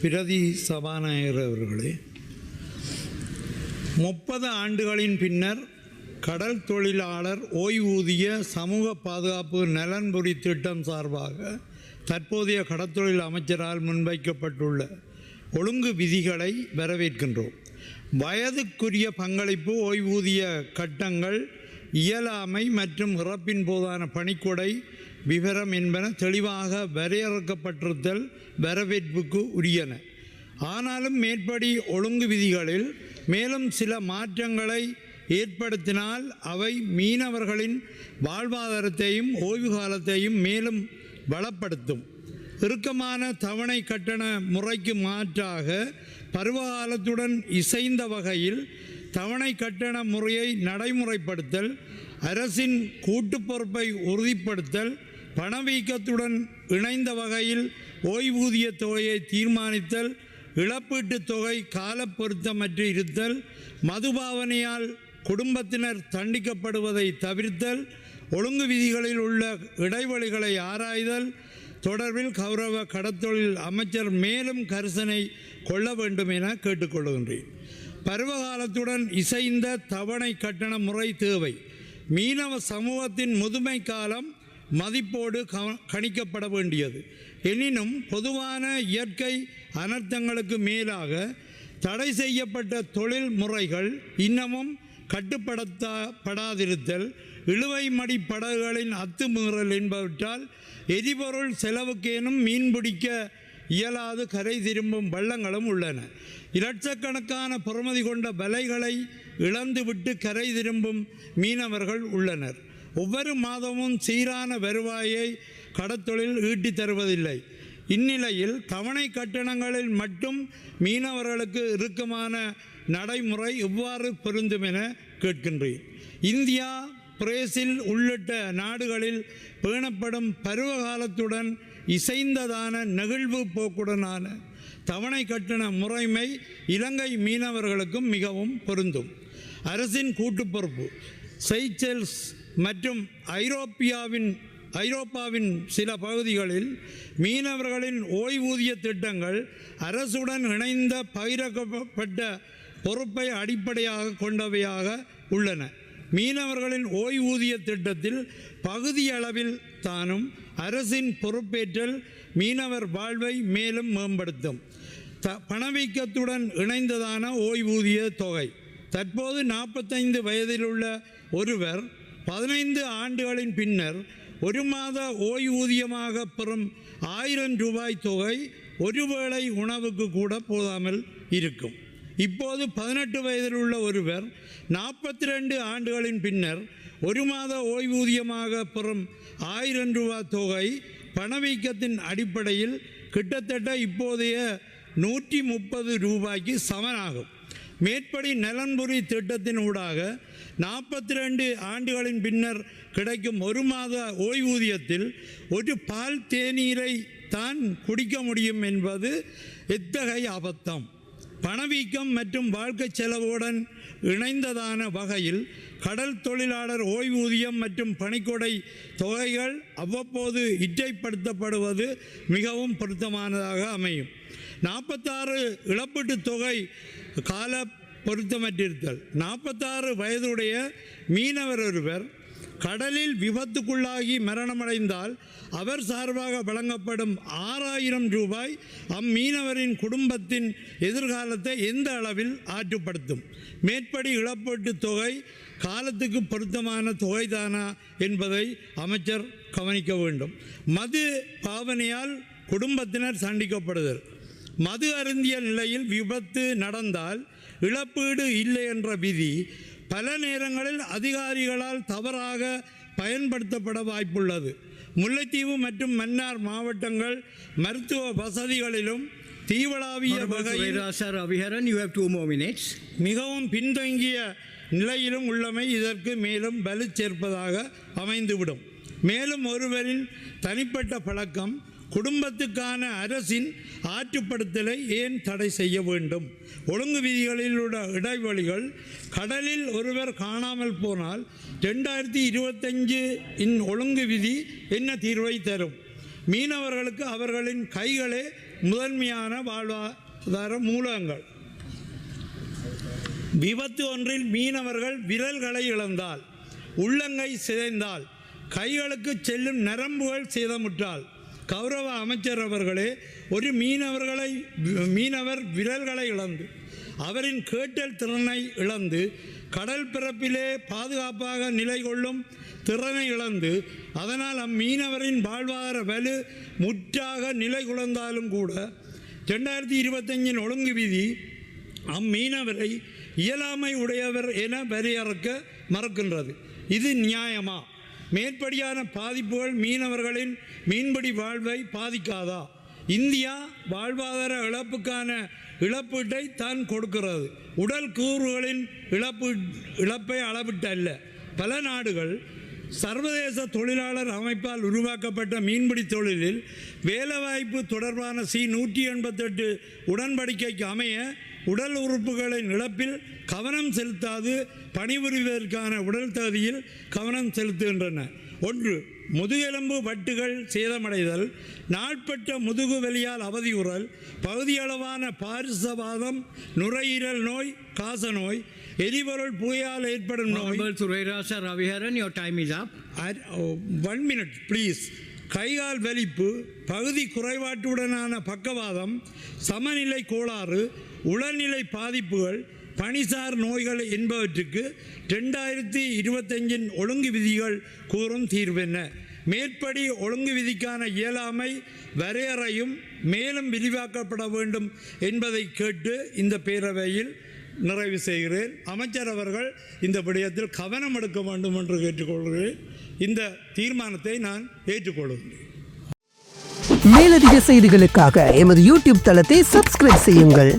பிரதி சபாநாயகர் அவர்களே, 30 ஆண்டுகளின் பின்னர் கடல் தொழிலாளர் ஓய்வூதிய சமூக பாதுகாப்பு நலன்புரி திட்டம் சார்பாக தற்போதைய கடற்தொழில் அமைச்சரால் முன்வைக்கப்பட்டுள்ள ஒழுங்கு விதிகளை வரவேற்கின்றோம். வயதுக்குரிய பங்களிப்பு, ஓய்வூதிய கட்டங்கள், இயலாமை மற்றும் இறப்பின் போதான பணிக்கொடை விவரம் என்பன தெளிவாக வரையறுக்கப்பட்டிருத்தல் வரவேற்புக்கு உரியன. ஆனாலும் மேற்படி ஒழுங்கு விதிகளில் மேலும் சில மாற்றங்களை ஏற்படுத்தினால் அவை மீனவர்களின் வாழ்வாதாரத்தையும் ஓய்வு காலத்தையும் மேலும் பலப்படுத்தும். இறுக்கமான தவணை கட்டண முறைக்கு மாற்றாக பருவகாலத்துடன் இசைந்த வகையில் தவணை கட்டண முறையை நடைமுறைப்படுத்தல், அரசின் கூட்டு பொறுப்பை உறுதிப்படுத்தல், பணவீக்கத்துடன் இணைந்த வகையில் ஓய்வூதிய தொகையை தீர்மானித்தல், இழப்பீட்டுத் தொகை காலப்பொருத்தமற்று இருத்தல், மதுபாவனையால் குடும்பத்தினர் தண்டிக்கப்படுவதை தவிர்த்தல், ஒழுங்கு விதிகளில் உள்ள இடைவெளிகளை ஆராய்தல் தொடர்பில் கௌரவ கடற்தொழில் அமைச்சர் மேலும் கரிசனை கொள்ள வேண்டும் என கேட்டுக்கொள்கின்றேன். பருவகாலத்துடன் இசைந்த தவணை கட்டண முறை தேவை. மீனவ சமூகத்தின் முதுமை காலம் மதிப்போடு கணிக்கப்பட வேண்டியது. எனினும் பொதுவான இயற்கை அனர்த்தங்களுக்கு மேலாக தடை செய்யப்பட்ட தொழில் முறைகள் இன்னமும் கட்டுப்படுத்தப்படாதிருத்தல், இழுவை மடி படகுகளின் அத்துமீறல் என்பவற்றால் எரிபொருள் செலவுக்கேனும் மீன்பிடிக்க இயலாது கரை திரும்பும் வள்ளங்களும் உள்ளன. இலட்சக்கணக்கான பெறுமதி கொண்ட வலைகளை இழந்துவிட்டு கரை திரும்பும் மீனவர்கள் உள்ளனர். ஒவ்வொரு மாதமும் சீரான வருவாயை கடற்தொழில் ஈட்டித் தருவதில்லை. இந்நிலையில் தவணை கட்டணங்களில் மட்டும் மீனவர்களுக்கு இறுக்கமான நடைமுறை எவ்வாறு பொருந்தும் என கேட்கின்றேன். இந்தியா, பிரேசில் உள்ளிட்ட நாடுகளில் பேணப்படும் பருவகாலத்துடன் இசைந்ததான நெகிழ்வு போக்குடனான தவணை கட்டண முறைமை இலங்கை மீனவர்களுக்கும் மிகவும் பொருந்தும். அரசின் கூட்டு பொறுப்பு, சைச்செல்ஸ் மற்றும் ஐரோப்பாவின் சில பகுதிகளில் மீனவர்களின் ஓய்வூதிய திட்டங்கள் அரசுடன் இணைந்த பகிரப்பட்ட பொறுப்பை அடிப்படையாக கொண்டவையாக உள்ளன. மீனவர்களின் ஓய்வூதிய திட்டத்தில் பகுதியளவில் தானும் அரசின் பொறுப்பேற்றல் மீனவர் வாழ்வை மேலும் மேம்படுத்தும். பணவீக்கத்துடன் இணைந்ததான ஓய்வூதிய தொகை தற்போது 45 வயதிலுள்ள ஒருவர் 15 ஆண்டுகளின் பின்னர் ஒரு மாத ஓய்வூதியமாக பெறும் 1000 ரூபாய் தொகை ஒருவேளை உணவுக்கு கூட போதாமல் இருக்கும். இப்போது 18 வயதில் உள்ள ஒருவர் 42 ஆண்டுகளின் பின்னர் ஒரு மாத ஓய்வூதியமாக பெறும் 1000 ரூபாய் தொகை பணவீக்கத்தின் அடிப்படையில் கிட்டத்தட்ட இப்போதைய 130 ரூபாய்க்கு சமனாகும். மேற்படி நலன்புரி திட்டத்தின் ஊடாக 42 ஆண்டுகளின் பின்னர் கிடைக்கும் ஒரு மாத ஓய்வூதியத்தில் ஒரு பால் தேநீரை தான் குடிக்க முடியும் என்பது எத்தகைய அபத்தம்! பணவீக்கம் மற்றும் வாழ்க்கை செலவுடன் இணைந்ததான வகையில் கடல் தொழிலாளர் ஓய்வூதியம் மற்றும் பணிக்கொடை தொகைகள் அவ்வப்போது இற்றைப்படுத்தப்படுவது மிகவும் பொருத்தமானதாக அமையும். 46 இழப்பீட்டுத் தொகை கால பொருத்தமற்றிருத்தல். 46 வயதுடைய மீனவர் ஒருவர் கடலில் விபத்துக்குள்ளாகி மரணமடைந்தால் அவர் சார்பாக வழங்கப்படும் 6000 ரூபாய் அம்மீனவரின் குடும்பத்தின் எதிர்காலத்தை எந்த அளவில் ஆற்றுப்படுத்தும்? மேற்படி இழப்பீட்டுத் தொகை காலத்துக்கு பொருத்தமான தொகைதானா என்பதை அமைச்சர் கவனிக்க வேண்டும். மது பாவனையால் குடும்பத்தினர் தண்டிக்கப்படுதல். மது அருந்திய நிலையில் விபத்து நடந்தால் இழப்பீடு இல்லை என்ற விதி பல நேரங்களில் அதிகாரிகளால் தவறாக பயன்படுத்தப்பட வாய்ப்புள்ளது. முல்லைத்தீவு மற்றும் மன்னார் மாவட்டங்கள் மருத்துவ வசதிகளிலும் தீவளாவிய வகையில் மிகவும் பின்தங்கிய நிலையிலும் உள்ளமை இதற்கு மேலும் வலு சேர்ப்பதாக அமைந்துவிடும். மேலும் ஒருவரின் தனிப்பட்ட பழக்கம் குடும்பத்துக்கான அரசின் ஆற்றுப்படுத்தலை ஏன் தடை செய்ய வேண்டும்? ஒழுங்கு விதிகளில் உள்ள இடைவெளிகள், கடலில் ஒருவர் காணாமல் போனால் 2025 ஒழுங்கு விதி என்ன தீர்வை தரும்? மீனவர்களுக்கு அவர்களின் கைகளே முதன்மையான வாழ்வாதார மூலங்கள். விபத்து ஒன்றில் மீனவர்கள் விரல்களை இழந்தால், உள்ளங்கை சிதைந்தால், கைகளுக்கு செல்லும் நரம்புகள் சேதமுற்றால், கௌரவ அமைச்சர் அவர்களே, ஒரு மீனவர் விரல்களை இழந்து அவரின் கேட்டல் திறனை இழந்து கடல் பிறப்பிலே பாதுகாப்பாக நிலை கொள்ளும் திறனை இழந்து அதனால் அம்மீனவரின் வாழ்வாதார வலு முற்றாக நிலை குலைந்தாலும் கூட 2025 ஒழுங்கு விதி அம்மீனவரை இயலாமை உடையவர் என வரையறுக்க மறுக்கின்றது. இது நியாயமா? மேற்படியான பாதிப்புகள் மீனவர்களின் மீன்பிடி வாழ்வை பாதிக்காதா? இந்தியா வாழ்வாதார இழப்புக்கான இழப்பீட்டை தான் கொடுக்கிறது. உடல் கூறுகளின் இழப்பை அளவிட்டல்ல. பல நாடுகள் சர்வதேச தொழிலாளர் அமைப்பால் உருவாக்கப்பட்ட மீன்பிடி தொழிலில் வேலைவாய்ப்பு தொடர்பான C-188 உடன்படிக்கைக்கு அமைய உடல் உறுப்புகளின் இழப்பில் கவனம் செலுத்தாது பணிபுரிவதற்கான உடல் தகுதியில் கவனம் செலுத்துகின்றன. 1. முதுகெலும்பு வட்டுகள் சேதமடைதல், நாட்பட்ட முதுகு வலியால் அவதியுறல், பகுதியளவான பாரிசவாதம், நுரையீரல் நோய், காச நோய், எரிபொருள் புகையால் ஏற்படும் நோய். Surayarasa Raviharan, your time is up. 1 minute please. கைகால் வலிப்பு, பகுதி குறைபாட்டுடனான பக்கவாதம், சமநிலை கோளாறு, உளநிலை பாதிப்புகள், பணிசார் நோய்கள் என்பவற்றுக்கு 2025 ஒழுங்கு விதிகள் கூறும் தீர்வென்ன? மேற்படி ஒழுங்கு விதிக்கான இயலாமை வரையறையும் மேலும் விரிவாக்கப்பட வேண்டும் என்பதை கேட்டு இந்த பேரவையில் நிறைவு செய்கிறேன். அமைச்சர் அவர்கள் இந்த விடயத்தில் கவனம் எடுக்க வேண்டும் என்று கேட்டுக்கொள்கிறேன். இந்த தீர்மானத்தை நான் ஏற்றுக்கொள்கிறேன். மேலதிக செய்திகளுக்காக எமது யூடியூப் தளத்தை சப்ஸ்கிரைப் செய்யுங்கள்.